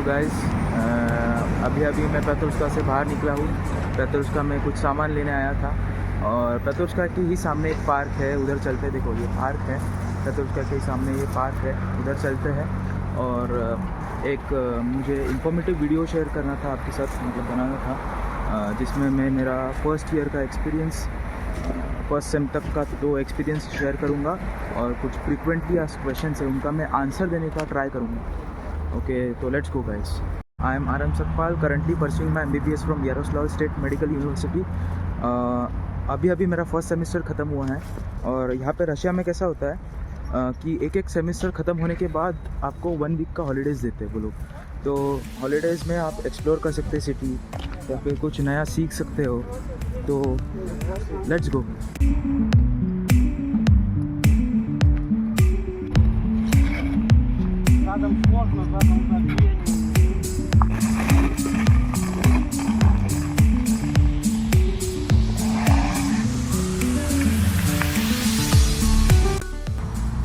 Guys, अभी अभी मैं पेट्रोल्स्का से बाहर निकला हूँ। पेट्रोल्स्का में कुछ सामान लेने आया था और पेट्रोल्स्का के ही सामने एक पार्क है, उधर चलते हैं। देखो ये पार्क है, पेट्रोल्स्का के सामने ये पार्क है, उधर चलते हैं। और एक मुझे इन्फॉर्मेटिव वीडियो शेयर करना था आपके साथ, मतलब बनाना था, जिसमें मैं मेरा फर्स्ट ईयर का एक्सपीरियंस, फर्स्ट सेम तक का 2 एक्सपीरियंस शेयर करूँगा और कुछ फ्रीक्वेंटली आस्क्ड क्वेश्चन है उनका मैं आंसर देने का ट्राई करूँगा। Okay, so let's go guys. I am RM Sakpal, currently pursuing my MBBS from Yaroslavl State Medical University. अभी अभी मेरा फर्स्ट सेमेस्टर ख़त्म हुआ है और यहाँ पे रशिया में कैसा होता है कि एक एक सेमेस्टर ख़त्म होने के बाद आपको 1 वीक का हॉलीडेज़ देते हैं वो लोग। तो हॉलीडेज़ में आप एक्सप्लोर कर सकते हैं सिटी, या फिर कुछ नया सीख सकते हो। तो लेट्स गो।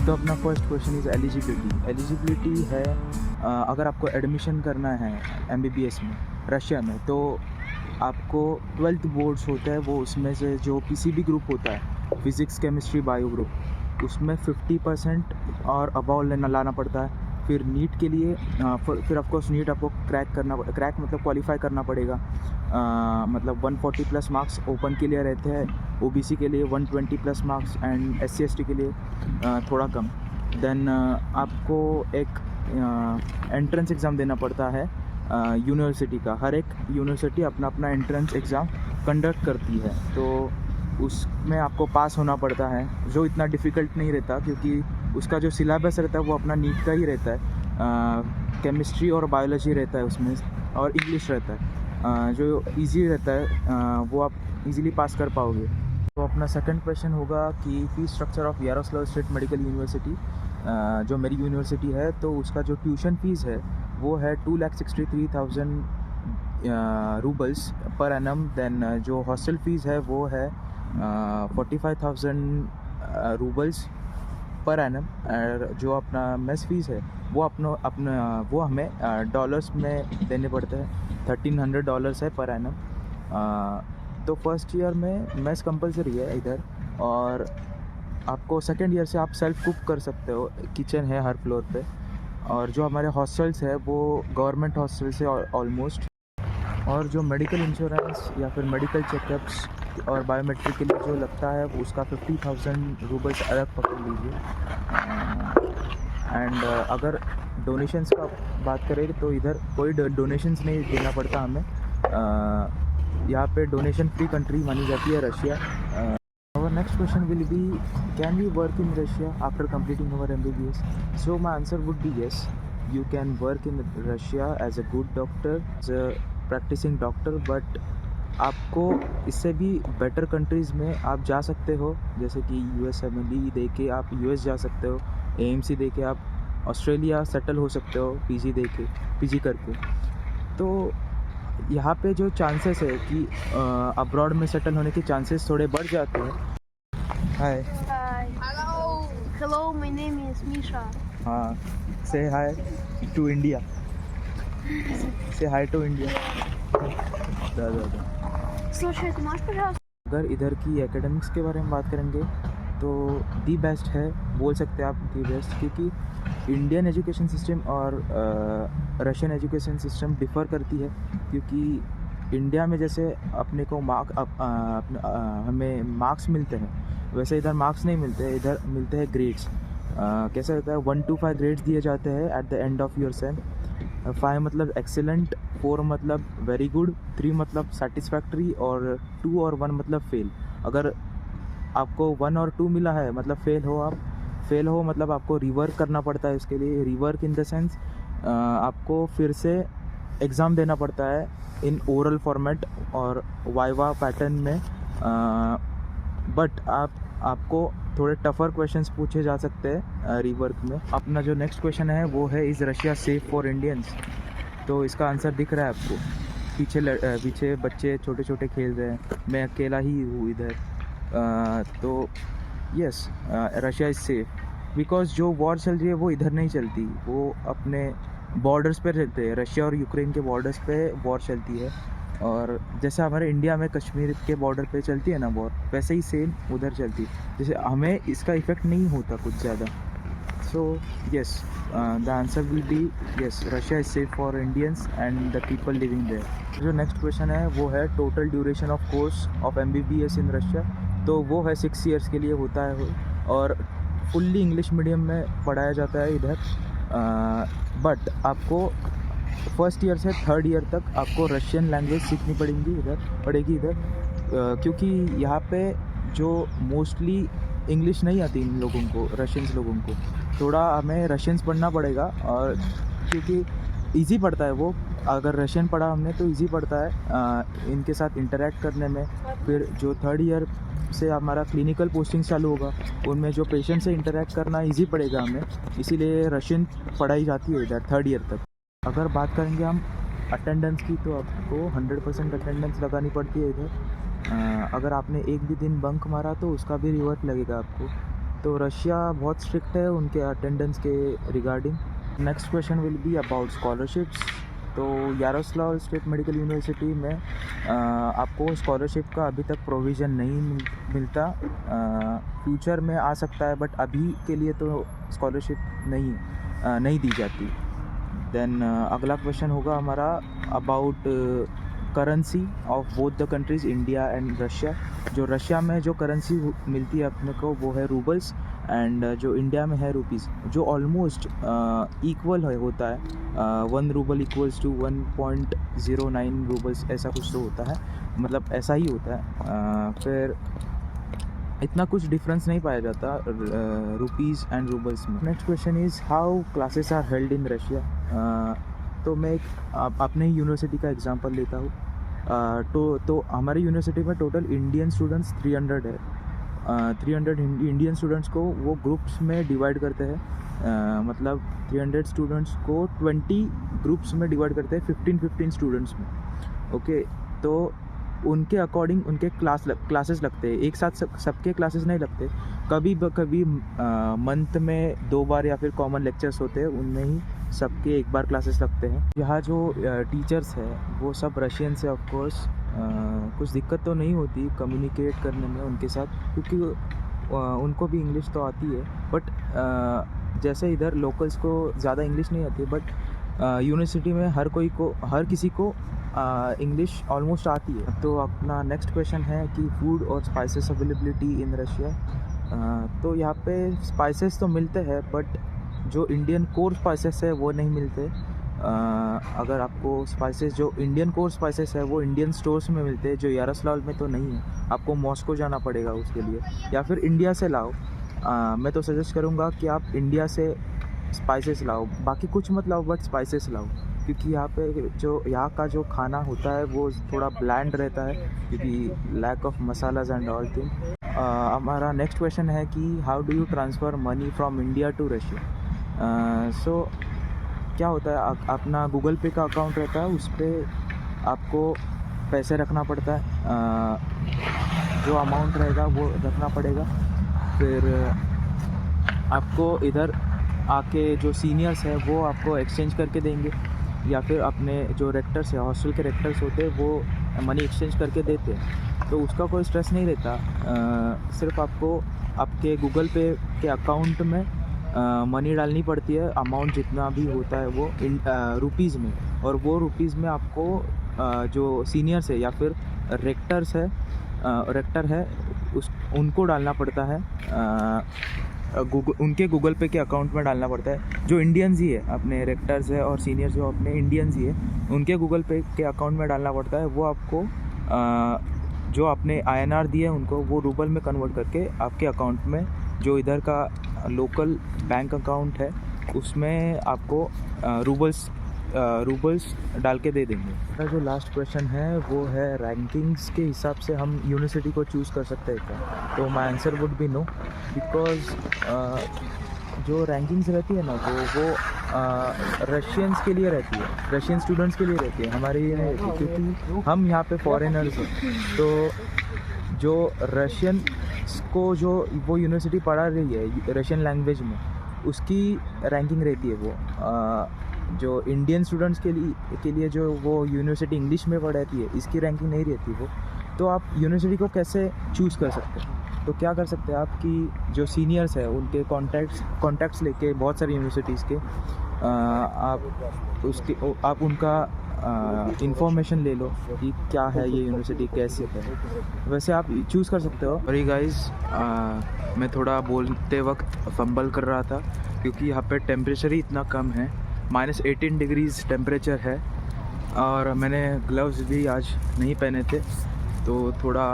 तो अपना फर्स्ट क्वेश्चन इज़ एलिजिबिलिटी है, अगर आपको एडमिशन करना है MBBS में रशिया में, तो आपको 12th बोर्ड्स होता है वो, उसमें से जो PCB ग्रुप होता है, फिज़िक्स केमिस्ट्री बायो ग्रुप, उसमें 50% और अबाव लाना पड़ता है। फिर नीट के लिए फिर ऑफकोर्स नीट आपको क्रैक मतलब क्वालिफाई करना पड़ेगा। मतलब 140 प्लस मार्क्स ओपन के लिए रहते हैं, OBC के लिए 120 plus marks and SC ST के लिए थोड़ा कम। देन आपको एक एंट्रेंस एग्ज़ाम देना पड़ता है यूनिवर्सिटी का। हर एक यूनिवर्सिटी अपना अपना एंट्रेंस एग्ज़ाम कंडक्ट करती है, तो उसमें आपको पास होना पड़ता है, जो इतना डिफ़िकल्ट नहीं रहता क्योंकि उसका जो सिलेबस रहता है वो अपना नीट का ही रहता है। केमिस्ट्री और बायोलॉजी रहता है उसमें, और इंग्लिश रहता है। जो इजी रहता है वो आप इजीली पास कर पाओगे। तो अपना सेकंड क्वेश्चन होगा कि fees structure of Yaroslavl state medical university, जो मेरी यूनिवर्सिटी है, तो उसका जो ट्यूशन फ़ीस है वो है 2,63,000 रूबल्स पर एनम। देन जो हॉस्टल फ़ीस है वो है 45,000 रूबल्स पर एनम। जो अपना मेस फीस है वो वो हमें डॉलर्स में देने पड़ते हैं, $1,300 है पर एनम। तो फर्स्ट ईयर में मेस कंपलसरी है इधर, और आपको सेकेंड ईयर से आप सेल्फ कुक कर सकते हो, किचन है हर फ्लोर पे। और जो हमारे हॉस्टल्स है वो गवर्नमेंट हॉस्टल्स है ऑलमोस्ट। और जो मेडिकल इंश्योरेंस या फिर मेडिकल चेकअप्स और बायोमेट्रिक के लिए जो लगता है वो उसका 50,000 रूबल्स अलग पकड़ लीजिए। एंड अगर डोनेशंस का बात करें तो इधर कोई डोनेशंस नहीं देना पड़ता हमें। यहाँ पे डोनेशन फ्री कंट्री मानी जाती है Russia. Our next question will be, can we work in Russia after completing our MBBS? So my answer would be yes. You can work in Russia as a good doctor, as a practicing doctor, but आपको इससे भी better countries में आप जा सकते हो, जैसे कि USMLE दे के आप US जा सकते हो, AMC दे के आप ऑस्ट्रेलिया सेटल हो सकते हो, PG करके। तो यहाँ पे जो चांसेस है कि अब्रॉड में सेटल होने के चांसेस थोड़े बढ़ जाते हैं। हाय। Hello, my name is Misha. हाँ, से हाय टू इंडिया, से हाय टू इंडिया। Слушай, ты можешь, пожалуйста? अगर इधर की एकेडमिक्स के बारे में बात करेंगे तो दी बेस्ट है, बोल सकते हैं आप दी बेस्ट, क्योंकि इंडियन एजुकेशन सिस्टम और रशियन एजुकेशन सिस्टम डिफ़र करती है। क्योंकि इंडिया में जैसे अपने को हमें मार्क्स मिलते हैं, वैसे इधर मार्क्स नहीं मिलते, इधर मिलते हैं ग्रेड्स। कैसा होता है, 1 to 5 ग्रेड्स दिए जाते हैं at the end of your same. 5 मतलब एक्सेलेंट, 4 मतलब वेरी गुड, 3 मतलब सेटिस्फैक्ट्री, और 2 और 1 मतलब फेल। अगर आपको 1 और 2 मिला है मतलब फेल हो मतलब आपको रिवर्क करना पड़ता है। उसके लिए रिवर्क इन द सेंस आपको फिर से एग्ज़ाम देना पड़ता है इन ओरल फॉर्मेट और वाइवा पैटर्न में। बट आपको थोड़े टफ़र क्वेश्चंस पूछे जा सकते हैं रिवर्क में। अपना जो नेक्स्ट क्वेश्चन है वो है, is Russia safe for Indians? तो इसका आंसर दिख रहा है आपको, पीछे बच्चे छोटे छोटे खेल रहे हैं, मैं अकेला ही हूँ इधर। तो yes, Russia is safe because जो वॉर चल रही है वो इधर नहीं चलती, वो अपने बॉर्डर्स पे रहते हैं, रशिया और यूक्रेन के बॉर्डर्स पे वॉर चलती है। और जैसे हमारे इंडिया में कश्मीर के बॉर्डर पे चलती है ना वॉर, वैसे ही सेम उधर चलती है। जैसे हमें इसका इफ़ेक्ट नहीं होता कुछ ज़्यादा। So yes, the answer will be yes, Russia is safe for Indians and the people living there. जो नेक्स्ट क्वेश्चन है वो है total duration of course of MBBS in Russia. तो वो है 6 ईयर्स के लिए होता है और फुल्ली इंग्लिश मीडियम में पढ़ाया जाता है इधर। बट आपको फर्स्ट ईयर से थर्ड ईयर तक आपको रशियन लैंग्वेज सीखनी पड़ेगी इधर, क्योंकि यहाँ पे जो मोस्टली इंग्लिश नहीं आती इन लोगों को, रशियंस लोगों को थोड़ा हमें रशियंस पढ़ना पड़ेगा। और क्योंकि इजी पड़ता है वो, अगर रशियन पढ़ा हमने तो इजी पड़ता है इनके साथ इंटरेक्ट करने में। फिर जो थर्ड ईयर से हमारा क्लिनिकल पोस्टिंग चालू होगा, उनमें जो पेशेंट से इंटरेक्ट करना इजी पड़ेगा हमें, इसीलिए रशियन पढ़ाई जाती है इधर थर्ड ईयर तक। अगर बात करेंगे हम अटेंडेंस की, तो आपको 100% अटेंडेंस लगानी पड़ती है इधर। अगर आपने एक भी दिन बंक मारा तो उसका भी रिवर्ट लगेगा आपको। तो रशिया बहुत स्ट्रिक्ट है उनके अटेंडेंस के regarding. Next question will be about scholarships. तो यारोस्लाव स्टेट मेडिकल यूनिवर्सिटी में आपको स्कॉलरशिप का अभी तक प्रोविज़न नहीं मिलता। फ्यूचर में आ सकता है, बट अभी के लिए तो स्कॉलरशिप नहीं दी जाती। देन अगला क्वेश्चन होगा हमारा about currency of both the countries India and Russia. जो रशिया में जो करेंसी मिलती है अपने को वो है रूबल्स, एंड जो इंडिया में है रुपीज़, जो ऑलमोस्ट इक्वल होता है। 1 रूबल इक्वल्स टू 1.09 रूबल्स, ऐसा कुछ तो होता है, मतलब ऐसा ही होता है। फिर इतना कुछ डिफरेंस नहीं पाया जाता रुपीज़ एंड रूबल्स में। Next question is how classes are held in Russia. तो मैं एक अपने यूनिवर्सिटी का एग्जांपल लेता हूँ। तो हमारी यूनिवर्सिटी में टोटल इंडियन स्टूडेंट्स 300 है। 300 इंडियन स्टूडेंट्स को वो ग्रुप्स में डिवाइड करते हैं। मतलब 300 स्टूडेंट्स को 20 ग्रुप्स में डिवाइड करते हैं, 15 स्टूडेंट्स में। ओके, तो उनके अकॉर्डिंग उनके क्लासेस लगते हैं। एक साथ सबके क्लासेस नहीं लगते, कभी मंथ में 2 बार या फिर कॉमन लेक्चर्स होते हैं, उनमें ही सबके एक बार क्लासेस लगते हैं। यहाँ जो टीचर्स हैं वो सब रशियन से, ऑफ कोर्स कुछ दिक्कत तो नहीं होती कम्युनिकेट करने में उनके साथ, क्योंकि उनको भी इंग्लिश तो आती है। बट जैसे इधर लोकल्स को ज़्यादा इंग्लिश नहीं आती, बट यूनिवर्सिटी में हर किसी को इंग्लिश ऑलमोस्ट आती है। तो अपना नेक्स्ट क्वेश्चन है कि फूड और स्पाइसेस अवेलेबिलिटी इन रशिया। तो यहाँ पे स्पाइसेस तो मिलते हैं, बट जो इंडियन कोर स्पाइसेस है वो नहीं मिलते। अगर आपको स्पाइसेस, जो इंडियन कोर स्पाइसेस है वो इंडियन स्टोर्स में मिलते हैं, जो यारोस्लाव में तो नहीं है। आपको मॉस्को जाना पड़ेगा उसके लिए, या फिर इंडिया से लाओ। मैं तो सजेस्ट करूँगा कि आप इंडिया से स्पाइसेस लाओ, बाकी कुछ मत लाओ, बट स्पाइसेस लाओ, क्योंकि यहाँ पे जो यहाँ का जो खाना होता है वो थोड़ा ब्लैंड रहता है, क्योंकि lack of masalas and all thing. हमारा नेक्स्ट क्वेश्चन है कि how do you transfer money from India to Russia. So क्या होता है, अपना गूगल पे का अकाउंट रहता है, उस पर आपको पैसे रखना पड़ता है। जो अमाउंट रहेगा वो रखना पड़ेगा। फिर आपको इधर आके जो सीनियर्स है वो आपको एक्सचेंज करके देंगे, या फिर अपने जो रेक्टर्स है, हॉस्टल के रेक्टर्स होते हैं, वो मनी एक्सचेंज करके देते हैं। तो उसका कोई स्ट्रेस नहीं रहता। सिर्फ आपको आपके गूगल पे के अकाउंट में मनी डालनी पड़ती है, अमाउंट जितना भी होता है वो रुपीज़ में, और वो रुपीज़ में आपको जो सीनियर्स है या फिर रेक्टर है उनको डालना पड़ता है। उनके गूगल पे के अकाउंट में डालना पड़ता है। जो इंडियंस ही है, अपने रेक्टर्स है और सीनियर्स जो अपने इंडियंस ही है, उनके गूगल पे के अकाउंट में डालना पड़ता है। वो आपको जो आपने INR दिए उनको, वो रूबल में कन्वर्ट करके आपके अकाउंट में, जो इधर का लोकल बैंक अकाउंट है, उसमें आपको रूबल्स डाल के दे देंगे। मेरा जो लास्ट क्वेश्चन है वो है रैंकिंग्स के हिसाब से हम यूनिवर्सिटी को चूज़ कर सकते हैं क्या। तो my answer would be no, because जो रैंकिंग्स रहती है ना वो रशियंस के लिए रहती है, रशियन स्टूडेंट्स के लिए रहती है, हमारे लिए नहीं रहती, क्योंकि हम यहाँ पे फॉरेनर्स हैं। तो जो रशियन को जो वो यूनिवर्सिटी पढ़ा रही है रशियन लैंग्वेज में, उसकी रैंकिंग रहती है वो। जो इंडियन स्टूडेंट्स के लिए जो वो यूनिवर्सिटी इंग्लिश में पढ़ाती है, इसकी रैंकिंग नहीं रहती वो, तो आप यूनिवर्सिटी को कैसे चूज़ कर सकते हैं? तो क्या कर सकते हैं, आपकी जो सीनियर्स है उनके कॉन्टैक्ट्स लेके बहुत सारी यूनिवर्सिटीज़ के आप उनका इंफॉर्मेशन ले लो कि क्या है ये यूनिवर्सिटी, कैसे है, वैसे आप चूज़ कर सकते हो। और ये गाइस, मैं थोड़ा बोलते वक्त फंबल कर रहा था क्योंकि यहाँ पे टेम्परेचर ही इतना कम है, -18 डिग्रीज़ टेम्परेचर है, और मैंने ग्लव्स भी आज नहीं पहने थे, तो थोड़ा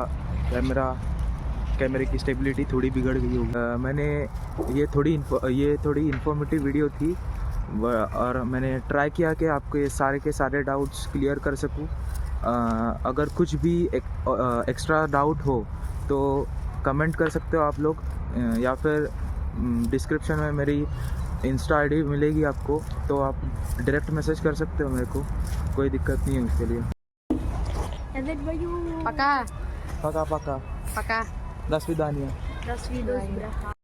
कैमरे की स्टेबिलिटी थोड़ी बिगड़ गई होगी। मैंने ये थोड़ी इन्फॉर्मेटिव वीडियो थी, और मैंने ट्राई किया कि आपको ये सारे के सारे डाउट्स क्लियर कर सकूं। अगर कुछ भी एक्स्ट्रा डाउट हो तो कमेंट कर सकते हो आप लोग, या फिर डिस्क्रिप्शन में मेरी इंस्टा आईडी मिलेगी आपको, तो आप डायरेक्ट मैसेज कर सकते हो मेरे को, कोई दिक्कत नहीं है उसके लिए। Пока. Пока-пока. Пока. До свидания. До свидания.